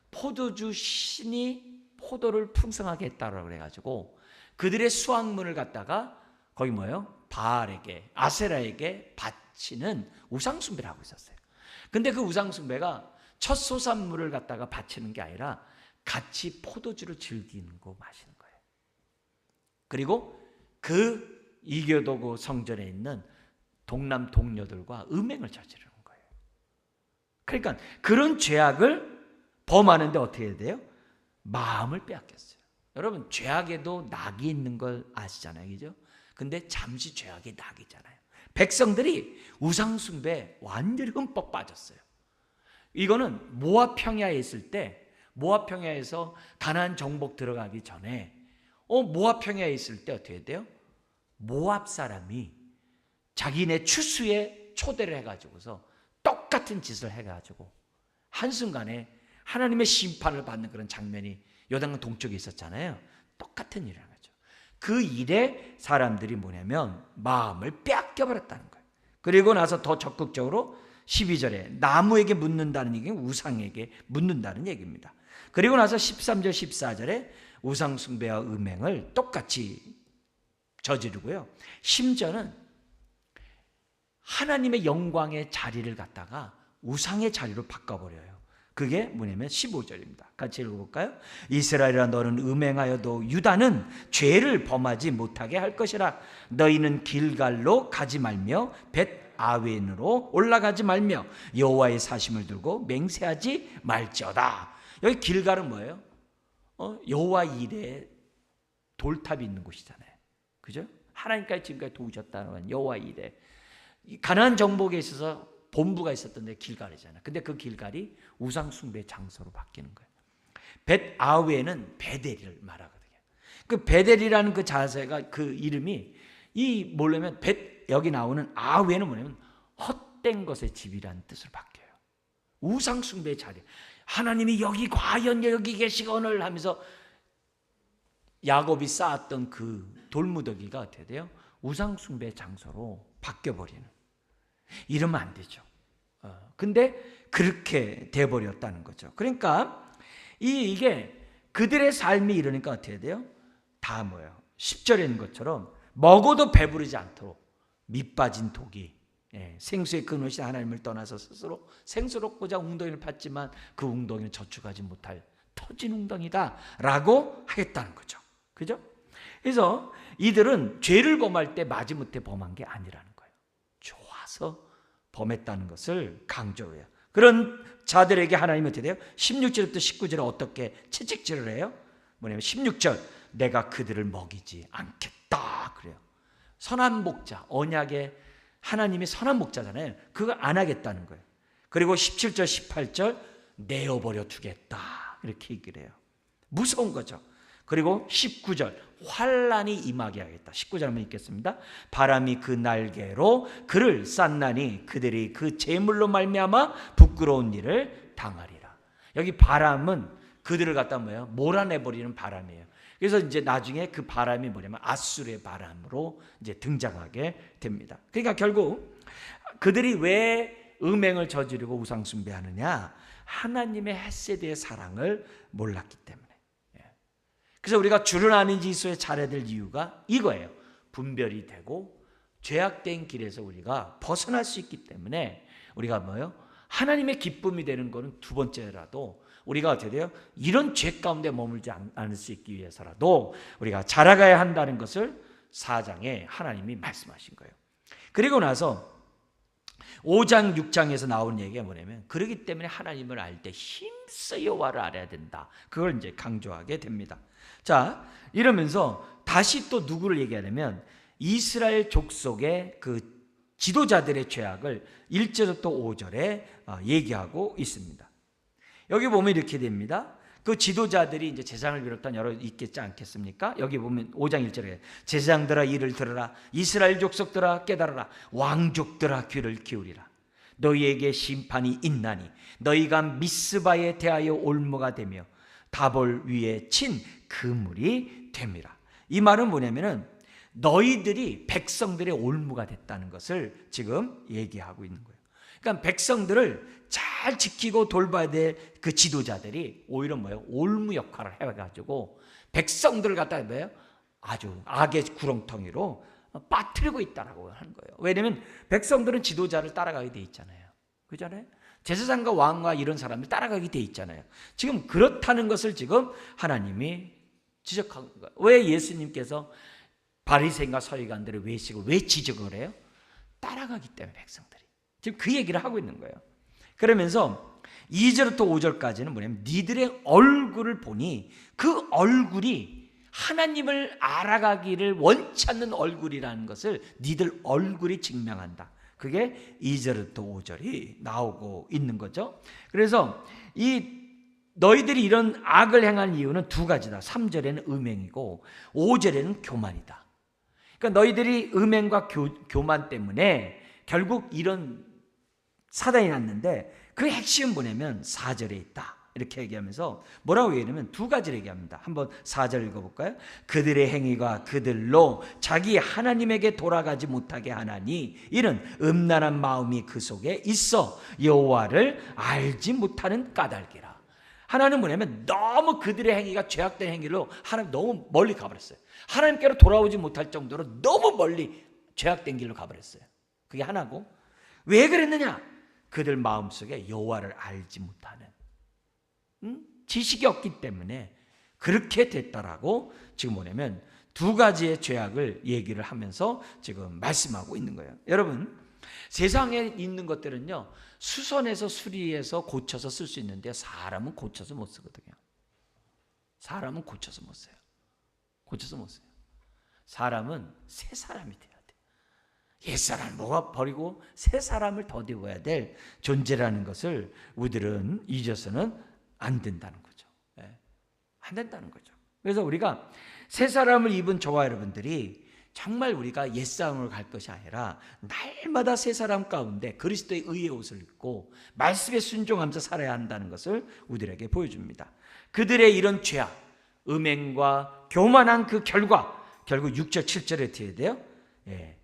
포도주 신이 포도를 풍성하게 했다라고 그래가지고 그들의 수확물을 갖다가 거기 뭐예요? 바알에게 아세라에게 바치는 우상숭배를 하고 있었어요. 근데 그 우상숭배가 첫 소산물을 갖다가 바치는 게 아니라 같이 포도주를 즐기는 거 마시는 거예요. 그리고 그 이교도고 성전에 있는 동남 동료들과 음행을 저지르는 거예요. 그러니까 그런 죄악을 범하는데 어떻게 해야 돼요? 마음을 빼앗겼어요. 여러분 죄악에도 낙이 있는 걸 아시잖아요. 그죠? 근데 잠시 죄악이 낙이잖아요. 백성들이 우상숭배에 완전히 흠뻑 빠졌어요. 이거는 모압 평야에 있을 때 모압 평야에서 가나안 정복 들어가기 전에 모압 평야에 있을 때 어떻게 돼요? 모압 사람이 자기네 추수에 초대를 해가지고서 똑같은 짓을 해가지고 한순간에 하나님의 심판을 받는 그런 장면이 요단강 동쪽에 있었잖아요. 똑같은 일을 한 거죠. 그 일에 사람들이 뭐냐면 마음을 빼앗겨버렸다는 거예요. 그리고 나서 더 적극적으로 12절에 나무에게 묻는다는 얘기는 우상에게 묻는다는 얘기입니다. 그리고 나서 13절 14절에 우상 숭배와 음행을 똑같이 저지르고요. 심지어는 하나님의 영광의 자리를 갖다가 우상의 자리로 바꿔버려요. 그게 뭐냐면 15절입니다. 같이 읽어볼까요? 이스라엘아 너는 음행하여도 유다는 죄를 범하지 못하게 할 것이라. 너희는 길갈로 가지 말며 벳 아웬으로 올라가지 말며 여호와의 사심을 들고 맹세하지 말지어다. 여기 길갈은 뭐예요? 여호와 이레 돌탑이 있는 곳이잖아요. 그죠? 하나님까지 지금까지 도우셨다는 여호와 이레. 가나안 정복에 있어서 본부가 있었던 데 길갈이잖아요. 근데 그 길갈이 우상 숭배 장소로 바뀌는 거예요. 벳 아웬은 베델을 말하거든요. 그 베델이라는 그 자세가 그 이름이 이 뭐냐면 여기 나오는 아웬은 뭐냐면 헛된 것의 집이라는 뜻을 바뀌어요. 우상 숭배의 자리. 하나님이 여기 과연 여기 계시거늘 하면서 야곱이 쌓았던 그 돌무더기가 어떻게 돼요? 우상 숭배 장소로 바뀌어 버리는. 이러면 안 되죠. 근데 그렇게 돼 버렸다는 거죠. 그러니까 이게 그들의 삶이 이러니까 어떻게 돼요? 다 뭐예요? 10절에 있는 것처럼 먹어도 배부르지 않도록 밑빠진 독이 생수의 근원이신 하나님을 떠나서 스스로 생수롭고자 웅덩이를 팠지만 그 웅덩이는 저축하지 못할 터진 웅덩이다 라고 하겠다는 거죠. 그죠? 그래서 이들은 죄를 범할 때 마지못해 범한 게 아니라는 거예요. 좋아서 범했다는 것을 강조해요. 그런 자들에게 하나님은 어떻게 돼요? 16절부터 19절에 어떻게 채찍질을 해요? 뭐냐면 16절 내가 그들을 먹이지 않겠다 그래요. 선한 목자, 언약의 하나님이 선한 목자잖아요. 그거 안 하겠다는 거예요. 그리고 17절 18절 내어버려 두겠다 이렇게 얘기를 해요. 무서운 거죠. 그리고 19절 환난이 임하게 하겠다. 19절 한번 읽겠습니다. 바람이 그 날개로 그를 쌌나니 그들이 그 재물로 말미암아 부끄러운 일을 당하리라. 여기 바람은 그들을 갖다 뭐예요? 몰아내버리는 바람이에요. 그래서 이제 나중에 그 바람이 뭐냐면 아수르의 바람으로 이제 등장하게 됩니다. 그러니까 결국 그들이 왜 음행을 저지르고 우상 숭배하느냐? 하나님의 헤세드의 사랑을 몰랐기 때문에. 그래서 우리가 주를 아는 지수에 잘해야 될 이유가 이거예요. 분별이 되고 죄악된 길에서 우리가 벗어날 수 있기 때문에 우리가 뭐예요? 하나님의 기쁨이 되는 것은 두 번째라도 우리가 어떻게 돼요? 이런 죄 가운데 머물지 않을 수 있기 위해서라도 우리가 자라가야 한다는 것을 4장에 하나님이 말씀하신 거예요. 그리고 나서 5장 6장에서 나오는 얘기가 뭐냐면 그렇기 때문에 하나님을 알 때 힘써 여호와를 알아야 된다. 그걸 이제 강조하게 됩니다. 자, 이러면서 다시 또 누구를 얘기하냐면 이스라엘 족속의 그 지도자들의 죄악을 1절부터 5절에 얘기하고 있습니다. 여기 보면 이렇게 됩니다. 그 지도자들이 이제 제사장을 비롯한 여러 있겠지 않겠습니까? 여기 보면 5장 1절에 제사장들아 이를 들으라, 이스라엘 족속들아 깨달아라, 왕족들아 귀를 기울이라. 너희에게 심판이 있나니 너희가 미스바에 대하여 올무가 되며 다볼 위에 친 그물이 됨이라. 이 말은 뭐냐면은 너희들이 백성들의 올무가 됐다는 것을 지금 얘기하고 있는 거예요. 그러니까 백성들을 잘 지키고 돌봐야 될 그 지도자들이 오히려 뭐예요? 올무 역할을 해가지고 백성들을 갖다가 뭐예요? 아주 악의 구렁텅이로 빠뜨리고 있다라고 하는 거예요. 왜냐하면 백성들은 지도자를 따라가게 돼 있잖아요. 그잖아요. 제사장과 왕과 이런 사람들 따라가게 돼 있잖아요. 지금 그렇다는 것을 지금 하나님이 지적한 거예요. 왜 예수님께서 바리새인과 서기관들의 외식을 왜 지적을 해요? 따라가기 때문에 백성들이. 지금 그 얘기를 하고 있는 거예요. 그러면서 2절부터 5절까지는 뭐냐면 니들의 얼굴을 보니 그 얼굴이 하나님을 알아가기를 원치 않는 얼굴이라는 것을 니들 얼굴이 증명한다. 그게 2절부터 5절이 나오고 있는 거죠. 그래서 이 너희들이 이런 악을 행한 이유는 두 가지다. 3절에는 음행이고 5절에는 교만이다. 그러니까 너희들이 음행과 교만 때문에 결국 이런 사단이 났는데 그 핵심은 뭐냐면 4절에 있다. 이렇게 얘기하면서 뭐라고 얘기하냐면 두 가지를 얘기합니다. 한번 4절 읽어볼까요? 그들의 행위가 그들로 자기 하나님에게 돌아가지 못하게 하나니 이는 음란한 마음이 그 속에 있어 여호와를 알지 못하는 까닭이라. 하나는 뭐냐면 너무 그들의 행위가 죄악된 행위로 하나님 너무 멀리 가버렸어요. 하나님께로 돌아오지 못할 정도로 너무 멀리 죄악된 길로 가버렸어요. 그게 하나고, 왜 그랬느냐? 그들 마음속에 여호와를 알지 못하는 지식이 없기 때문에 그렇게 됐다라고 지금 뭐냐면 두 가지의 죄악을 얘기를 하면서 지금 말씀하고 있는 거예요. 여러분, 세상에 있는 것들은요 수선해서 수리해서 고쳐서 쓸 수 있는데 사람은 고쳐서 못 쓰거든요. 사람은 고쳐서 못 써요. 고쳐서 못 써요. 사람은 새 사람이 돼요. 옛사람을 버리고 새 사람을 더디워야 될 존재라는 것을 우리들은 잊어서는 안 된다는 거죠. 안 된다는 거죠. 그래서 우리가 새 사람을 입은 저와 여러분들이 정말 우리가 옛사람으로 갈 것이 아니라 날마다 새 사람 가운데 그리스도의 의의 옷을 입고 말씀에 순종하면서 살아야 한다는 것을 우리들에게 보여줍니다. 그들의 이런 죄악, 음행과 교만한 그 결과 결국 6절 7절에 어떻게 돼요?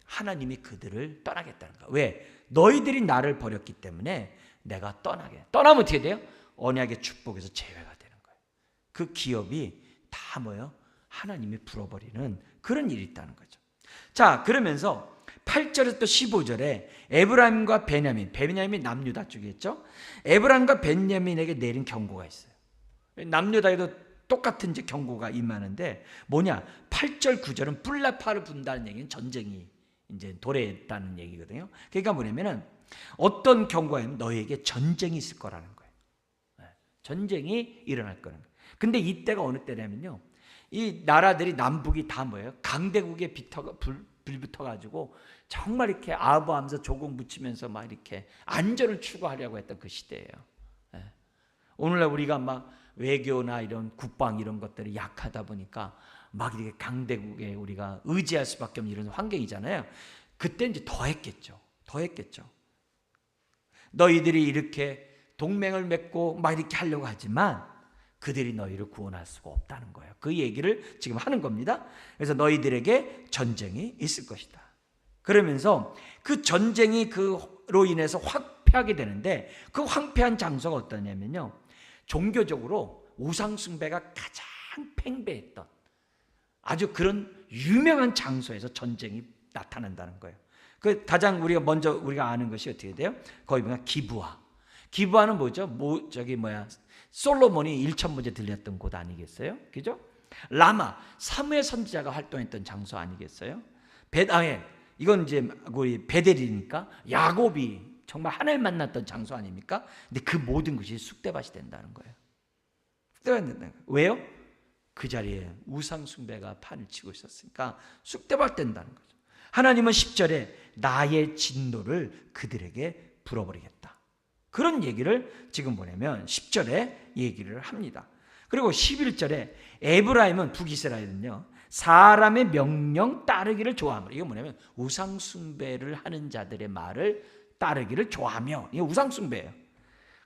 하나님이 그들을 떠나겠다는 거야. 왜? 너희들이 나를 버렸기 때문에 내가 떠나면 어떻게 돼요? 언약의 축복에서 제외가 되는 거예요. 그 기업이 다 뭐예요? 하나님이 풀어버리는 그런 일이 있다는 거죠. 자, 그러면서 8절에서 또 15절에 에브라임과 베냐민이 남유다 쪽이겠죠? 에브라임과 베냐민에게 내린 경고가 있어요. 남유다에도 똑같은 이제 경고가 임하는데 뭐냐? 8절 9절은 뿔나파를 분다는 얘기는 전쟁이 이제 도래했다는 얘기거든요. 그러니까 뭐냐면은 어떤 경고에는 너에게 전쟁이 있을 거라는 거예요. 전쟁이 일어날 거라는 거예요. 근데 이때가 어느 때냐면요, 이 나라들이 남북이 다 뭐예요? 강대국에 불붙어가지고 정말 이렇게 아부하면서 조공 붙이면서 막 이렇게 안전을 추구하려고 했던 그 시대예요. 오늘날 우리가 막 외교나 이런 국방 이런 것들이 약하다 보니까 막 이렇게 강대국에 우리가 의지할 수밖에 없는 이런 환경이잖아요. 그때 이제 더 했겠죠. 너희들이 이렇게 동맹을 맺고 막 이렇게 하려고 하지만 그들이 너희를 구원할 수가 없다는 거예요. 그 얘기를 지금 하는 겁니다. 그래서 너희들에게 전쟁이 있을 것이다. 그러면서 그 전쟁이 그로 인해서 황폐하게 되는데 그 황폐한 장소가 어떠냐면요, 종교적으로 우상숭배가 가장 팽배했던 아주 그런 유명한 장소에서 전쟁이 나타난다는 거예요. 그 가장 우리가 아는 것이 어떻게 돼요? 거기 보면 기브아는 뭐죠? 솔로몬이 일천문제 들렸던 곳 아니겠어요? 그죠? 라마, 사무엘 선지자가 활동했던 장소 아니겠어요? 이건 이제 우리 베델이니까 야곱이 정말 하나님 만났던 장소 아닙니까? 근데 그 모든 것이 쑥대밭이 된다는 거예요. 쑥대밭이 된다는 거예요. 왜요? 그 자리에 우상 숭배가 판을 치고 있었으니까 쑥대밭 된다는 거죠. 하나님은 10절에 나의 진노를 그들에게 불어버리겠다. 그런 얘기를 지금 보내면 10절에 얘기를 합니다. 그리고 11절에 에브라임은 북이스라엘은요, 사람의 명령 따르기를 좋아하며, 이게 뭐냐면 우상 숭배를 하는 자들의 말을 따르기를 좋아하며, 이게 우상 숭배예요.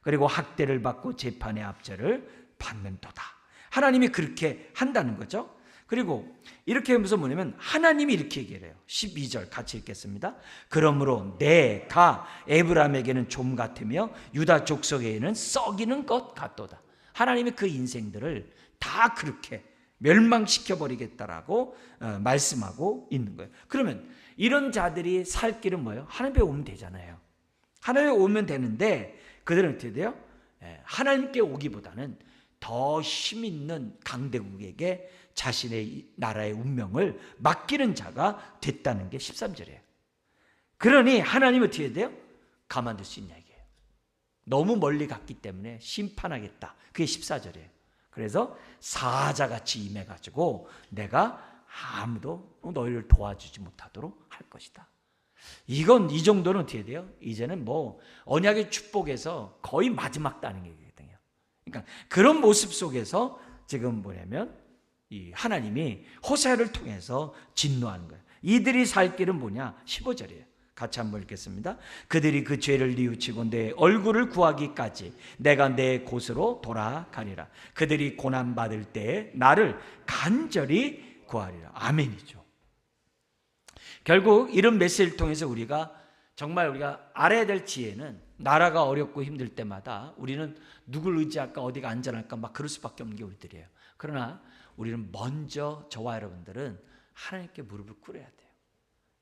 그리고 학대를 받고 재판의 압제를 받는도다. 하나님이 그렇게 한다는 거죠. 그리고 이렇게 하면서 뭐냐면 하나님이 이렇게 얘기를 해요. 12절 같이 읽겠습니다. 그러므로 내가 에브라임에게는 좀 같으며 유다 족속에게는 썩이는 것 같도다. 하나님이 그 인생들을 다 그렇게 멸망시켜버리겠다라고 말씀하고 있는 거예요. 그러면 이런 자들이 살 길은 뭐예요? 하나님께 오면 되잖아요. 하나님께 오면 되는데 그들은 어떻게 돼요? 하나님께 오기보다는 더 힘 있는 강대국에게 자신의 나라의 운명을 맡기는 자가 됐다는 게 13절이에요. 그러니 하나님은 어떻게 돼요? 가만둘 수 있냐 이게요. 너무 멀리 갔기 때문에 심판하겠다. 그게 14절이에요. 그래서 사자같이 임해가지고 내가 아무도 너희를 도와주지 못하도록 할 것이다. 이 정도는 어떻게 돼요? 이제는 언약의 축복에서 거의 마지막 단계거든요. 그러니까 그런 모습 속에서 지금 뭐냐면 이 하나님이 호세아를 통해서 진노하는 거예요. 이들이 살 길은 뭐냐? 15절이에요. 같이 한번 읽겠습니다. 그들이 그 죄를 뉘우치고 내 얼굴을 구하기까지 내가 내 곳으로 돌아가리라. 그들이 고난받을 때에 나를 간절히 구하리라. 아멘이죠. 결국 이런 메시지를 통해서 정말 우리가 알아야 될 지혜는, 나라가 어렵고 힘들 때마다 우리는 누굴 의지할까, 어디가 안전할까 막 그럴 수밖에 없는 게 우리들이에요. 그러나 우리는 먼저, 저와 여러분들은 하나님께 무릎을 꿇어야 돼요.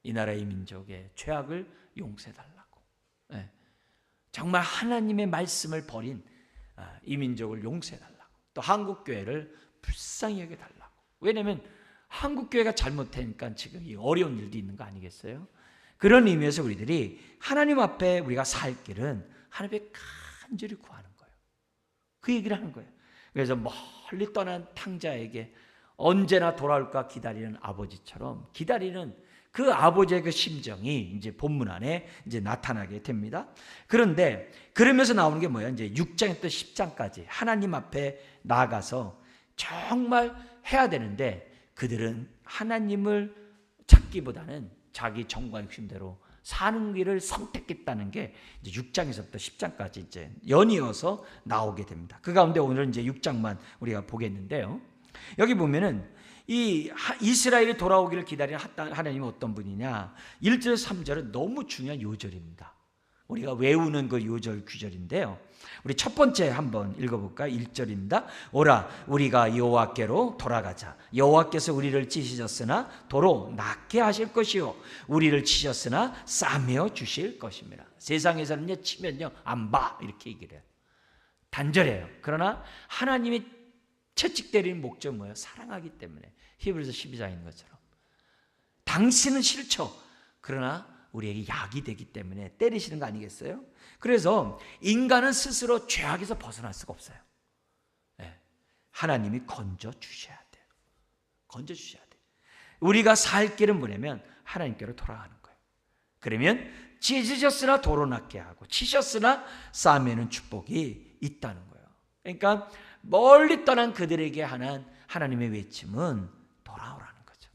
이 나라의 민족의 죄악을 용서해달라고. 정말 하나님의 말씀을 버린 이 민족을 용서해달라고. 또 한국교회를 불쌍히 여겨달라고. 왜냐하면 한국교회가 잘못되니까 지금 이 어려운 일도 있는 거 아니겠어요? 그런 의미에서 우리들이 하나님 앞에 우리가 살 길은 하나님께 간절히 구하는 거예요. 그 얘기를 하는 거예요. 그래서 멀리 떠난 탕자에게 언제나 돌아올까 기다리는 아버지처럼 기다리는 그 아버지의 그 심정이 이제 본문 안에 이제 나타나게 됩니다. 그런데 그러면서 나오는 게 뭐예요? 이제 6장부터 10장까지 하나님 앞에 나아가서 정말 해야 되는데 그들은 하나님을 찾기보다는 자기 정과 욕심대로 사는 길을 선택했다는 게 이제 6장에서부터 10장까지 이제 연이어서 나오게 됩니다. 그 가운데 오늘은 이제 6장만 우리가 보겠는데요. 여기 보면은 이 이스라엘이 돌아오기를 기다리는 하나님은 어떤 분이냐? 1절 3절은 너무 중요한 요절입니다. 우리가 외우는 그 요절 규절인데요. 우리 첫 번째 한번 읽어볼까요? 1절입니다. 오라 우리가 여호와께로 돌아가자. 여호와께서 우리를 찢으셨으나 도로 낫게 하실 것이요 우리를 치셨으나 싸매어 주실 것입니다. 세상에서는 치면요 안 봐 이렇게 얘기를 해요. 단절해요. 그러나 하나님이 채찍 때리는 목적은 뭐예요? 사랑하기 때문에. 히브리서 12장에 있는 것처럼 당신은 싫죠. 그러나 우리에게 약이 되기 때문에 때리시는 거 아니겠어요? 그래서 인간은 스스로 죄악에서 벗어날 수가 없어요. 하나님이 건져 주셔야 돼요. 건져 주셔야 돼요. 우리가 살 길은 뭐냐면 하나님께로 돌아가는 거예요. 그러면 찢으셨으나 도로 낫게 하고 치셨으나 싸매는 축복이 있다는 거예요. 그러니까 멀리 떠난 그들에게 하는 하나님의 외침은 돌아오라는 거죠.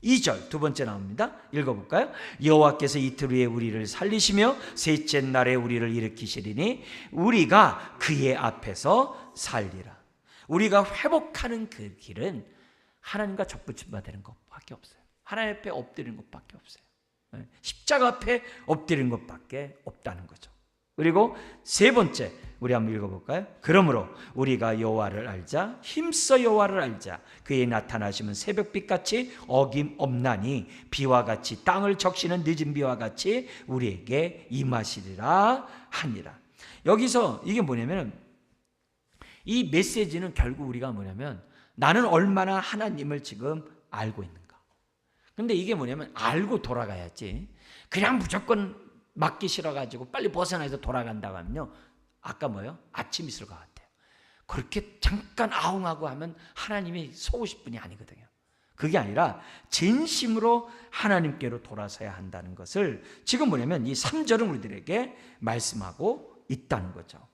2절 두 번째 나옵니다. 읽어볼까요? 여호와께서 이틀 후에 우리를 살리시며 셋째 날에 우리를 일으키시리니 우리가 그의 앞에서 살리라. 우리가 회복하는 그 길은 하나님과 접붙임바 되는 것밖에 없어요. 하나님 앞에 엎드리는 것밖에 없어요. 십자가 앞에 엎드리는 것밖에 없다는 거죠. 그리고 세 번째 우리 한번 읽어볼까요? 그러므로 우리가 여호와를 알자, 힘써 여호와를 알자. 그의 나타나심은 새벽빛같이 어김없나니 비와 같이 땅을 적시는 늦은 비와 같이 우리에게 임하시리라 하니라. 여기서 이게 뭐냐면 이 메시지는 결국 우리가 뭐냐면 나는 얼마나 하나님을 지금 알고 있는가. 근데 이게 뭐냐면 알고 돌아가야지 그냥 무조건 맞기 싫어가지고 빨리 벗어나서 돌아간다고 하면요, 아까 뭐예요? 아침 이슬 것 같아요. 그렇게 잠깐 아웅하고 하면 하나님이 속으실 분이 아니거든요. 그게 아니라 진심으로 하나님께로 돌아서야 한다는 것을 지금 뭐냐면 이 3절은 우리들에게 말씀하고 있다는 거죠.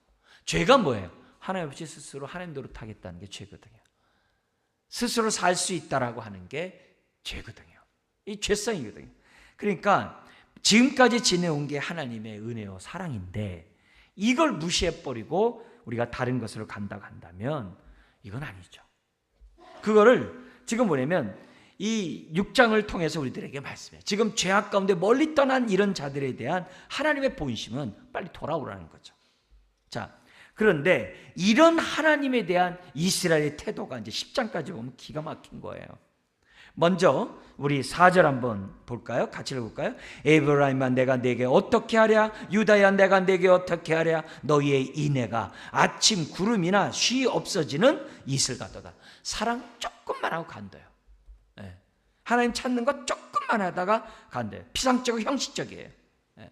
죄가 뭐예요? 하나님 없이 스스로 하나님 노릇하겠다는 게 죄거든요. 스스로 살 수 있다라고 하는 게 죄거든요. 이 죄성이거든요. 그러니까 지금까지 지내온 게 하나님의 은혜와 사랑인데 이걸 무시해버리고 우리가 다른 것으로 간다고 한다면 이건 아니죠. 그거를 지금 뭐냐면 이 6장을 통해서 우리들에게 말씀해요. 지금 죄악 가운데 멀리 떠난 이런 자들에 대한 하나님의 본심은 빨리 돌아오라는 거죠. 자, 그런데 이런 하나님에 대한 이스라엘의 태도가 이제 10장까지 보면 기가 막힌 거예요. 먼저 우리 4절 한번 볼까요? 같이 읽을까요? 에브라임아 내가 내게 어떻게 하랴? 유다야 내가 내게 어떻게 하랴? 너희의 인애가 아침 구름이나 쉬 없어지는 이슬 같도다. 사랑 조금만 하고 간대요. 네. 하나님 찾는 것 조금만 하다가 간대요. 피상적이고 형식적이에요. 네.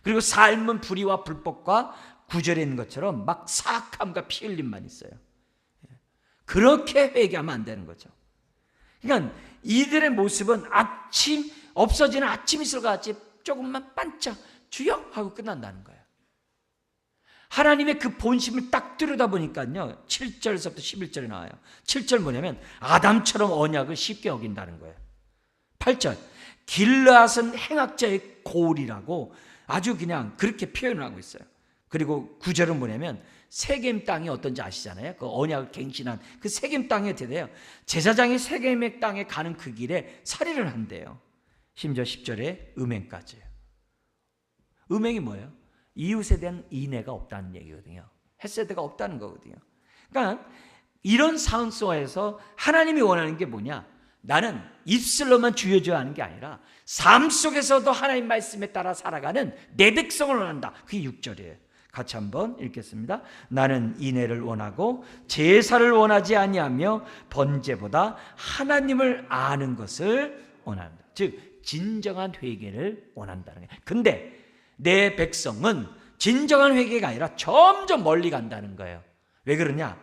그리고 삶은 불의와 불법과 구절에 있는 것처럼 막 사악함과 피 흘림만 있어요. 네. 그렇게 회개하면 안 되는 거죠. 그러니까 이들의 모습은 아침 없어지는 아침 이슬과 같이 조금만 반짝 주여 하고 끝난다는 거예요. 하나님의 그 본심을 딱 들여다보니까요 7절에서부터 11절에 나와요. 7절 뭐냐면 아담처럼 언약을 쉽게 어긴다는 거예요. 8절 길르앗은 행악자의 고울이라고 아주 그냥 그렇게 표현을 하고 있어요. 그리고 9절은 뭐냐면 세겜 땅이 어떤지 아시잖아요. 그 언약을 갱신한 그 세겜 땅이 어떻게 돼요? 제사장이 세겜의 땅에 가는 그 길에 살인을 한대요. 심지어 10절에 음행까지예요. 음행이 뭐예요? 이웃에 대한 인애가 없다는 얘기거든요. 헤세드가 없다는 거거든요. 그러니까 이런 상황 속에서 하나님이 원하는 게 뭐냐? 나는 입술로만 주여줘야 하는 게 아니라 삶 속에서도 하나님 말씀에 따라 살아가는 내 백성을 원한다. 그게 6절이에요. 같이 한번 읽겠습니다. 나는 인애를 원하고 제사를 원하지 아니하며 번제보다 하나님을 아는 것을 원한다. 즉 진정한 회개를 원한다는 거예요. 근데 내 백성은 진정한 회개가 아니라 점점 멀리 간다는 거예요. 왜 그러냐?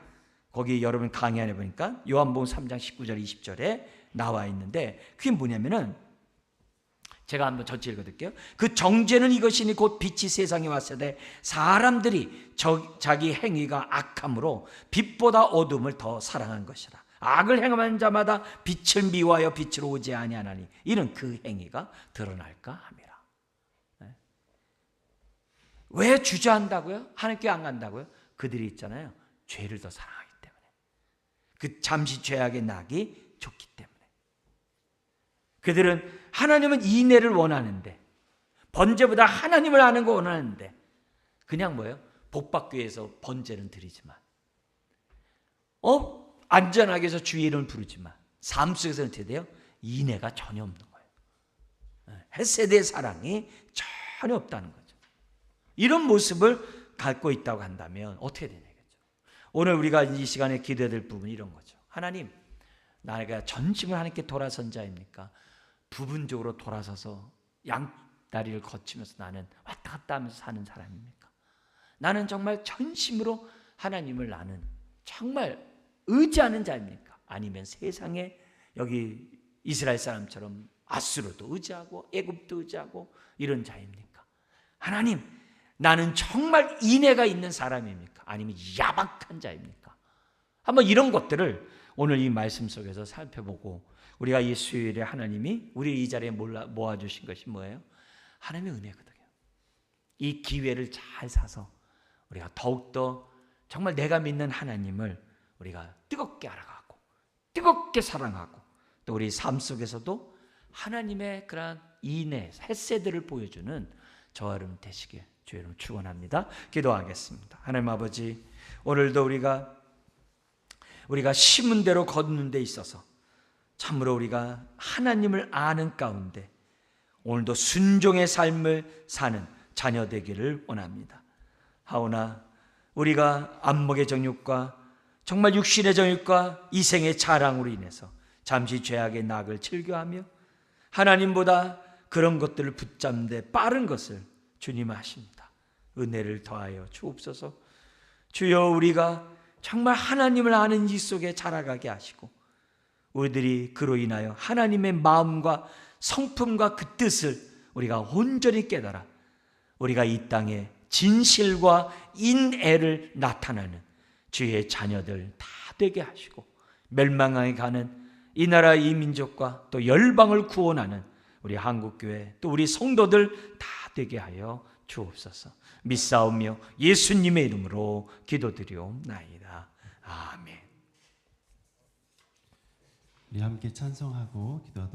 거기 여러분 강의 안에 보니까 요한복음 3장 19절 20절에 나와 있는데 그게 뭐냐면은 제가 한번 전체 읽어드릴게요. 그 정죄는 이것이니 곧 빛이 세상에 왔을 때 사람들이 자기 행위가 악함으로 빛보다 어둠을 더 사랑한 것이라. 악을 행하는 자마다 빛을 미워하여 빛으로 오지 아니하나니 이는 그 행위가 드러날까 함이라. 네. 왜 주저한다고요? 하나님께 안 간다고요? 그들이 있잖아요. 죄를 더 사랑하기 때문에. 그 잠시 죄악의 낙이 좋기 때문에. 그들은 하나님은 인애를 원하는데 번제보다 하나님을 아는 거 원하는데 그냥 뭐예요? 복 받기 위해서 번제는 드리지만 안전하게 해서 주의 이름을 부르지만 삶 속에서는 어떻게 돼요? 인애가 전혀 없는 거예요. 헤세드의 사랑이 전혀 없다는 거죠. 이런 모습을 갖고 있다고 한다면 어떻게 되냐겠죠. 오늘 우리가 이 시간에 기도해야 될 부분이 이런 거죠. 하나님, 나가 전심을 하나님께 돌아선 자입니까? 부분적으로 돌아서서 양다리를 거치면서 나는 왔다 갔다 하면서 사는 사람입니까? 나는 정말 전심으로 하나님을 아는 정말 의지하는 자입니까? 아니면 세상에 여기 이스라엘 사람처럼 아수르도 의지하고 애굽도 의지하고 이런 자입니까? 하나님, 나는 정말 인애가 있는 사람입니까? 아니면 야박한 자입니까? 한번 이런 것들을 오늘 이 말씀 속에서 살펴보고 우리가 이 수요일에 하나님이 우리 이 자리에 모아주신 것이 뭐예요? 하나님의 은혜거든요. 이 기회를 잘 사서 우리가 더욱더 정말 내가 믿는 하나님을 우리가 뜨겁게 알아가고 뜨겁게 사랑하고 또 우리 삶 속에서도 하나님의 그러한 인애, 햇새들을 보여주는 저와 여러분 되시길 주의 이름으로 축원합니다. 기도하겠습니다. 하나님 아버지, 오늘도 우리가 심은 대로 거두는 데 있어서 참으로 우리가 하나님을 아는 가운데 오늘도 순종의 삶을 사는 자녀 되기를 원합니다. 하오나 우리가 안목의 정욕과 정말 육신의 정욕과 이생의 자랑으로 인해서 잠시 죄악의 낙을 즐겨하며 하나님보다 그런 것들을 붙잡는 데 빠른 것을 주님 아십니다. 은혜를 더하여 주옵소서. 주여, 우리가 정말 하나님을 아는 이 속에 자라가게 하시고 우리들이 그로 인하여 하나님의 마음과 성품과 그 뜻을 우리가 온전히 깨달아 우리가 이 땅에 진실과 인애를 나타내는 주의 자녀들 다 되게 하시고 멸망하게 가는 이 나라 이 민족과 또 열방을 구원하는 우리 한국교회 또 우리 성도들 다 되게 하여 주옵소서. 믿사오며 예수님의 이름으로 기도드리옵나이다. 아멘. 우리 함께 찬송하고 기도하도록